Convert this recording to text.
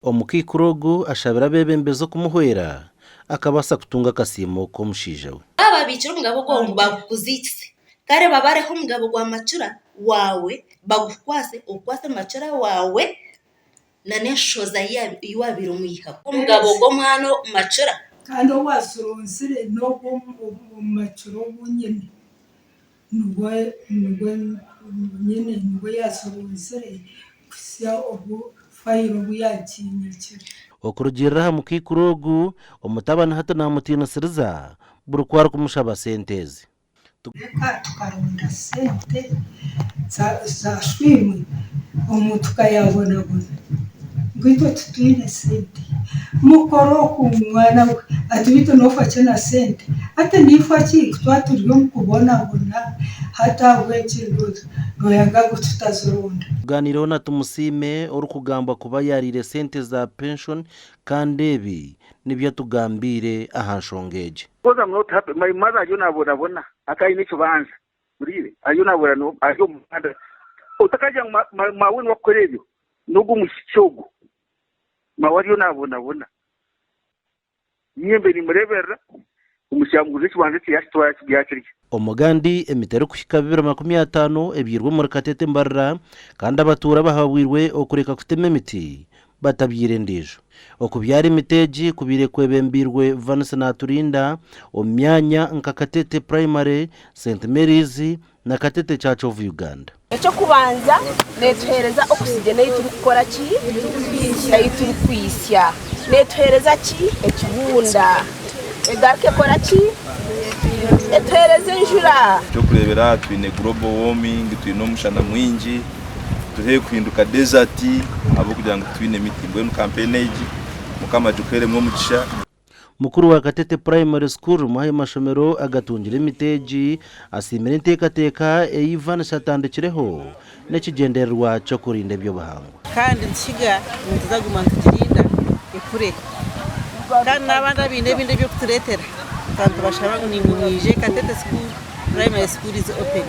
Omukikurogu ashabira abebembezi kumuhwera akabasa kutunga akasiimo k'omushaija we. Baba biikira omugabo gwawe bakukuzikise kare babareho omugabo gwa macura wawe bagukwase okwase macura wawe na n'enshoza yiwabire omwihako omugabo gw'omwana macura kandi owasoronsire n'ogwo macura obunyene nibwo yasoronsire kusya obufayiro bwakinyakire. Okurugirira aha mukikurogu omutabani hati namutinasiriza buri kwari kumushaba sente ezi. Reka tukaronda sente za shwimwe omuntu kayabonabona ngwitwe tutwine sente mukoro ku mwana we ati bito nofa cyana sente ate nifa ki twaturiyo mukubonabona hata wekindoza noyanga gututazoronda. Kuganiraho na Tumusime uri kugamba kuba yarire sente za pension kandi ebi nibyo tugambire aha nshongeje. Koza mnot happen my mother yonabona akaine kibanza uribe ayonabona no ayo mwana utakaja mawuni wakorebyo nugu mushichogo mawari yonabona nyembe ni murebera umushamguze kibanza cyashitwa cyakirye. Omugandi emitero kuhika 2050 ebirwe muri Katete Mbarara kandi abatura bahabwirwe okureka kutema emiti batabyirendeje okubyara imiteji kubire kwebembirwe Vanessa Naturinda omyanya nka Katete Primary, St Mary's na Katete Church of Uganda. Ecyo kubanza netuhereza oxygen y'ituri gukora ki y'ituri kwisya netuhereza ki ekibunda egarke kora ki etuhereza injura cyo kurebera twine global warming twine omushana mwingi tuhe kuhinduka desert abo kugira ngo twine emiti mbwenu campaign age mukama tukere mwo mukisha. Mukuru wa Katete Primary School muhaye mashomero agatungira imiteji asimira intekateka Ivan shatandikireho n'ekigendererwa cyo kurinda byo bahango kandi nshiga ntizaguma tukirinda ikure kandi nabanda binde byo kuturetera kandi bashaba ni mwije Katete School Primary School is open.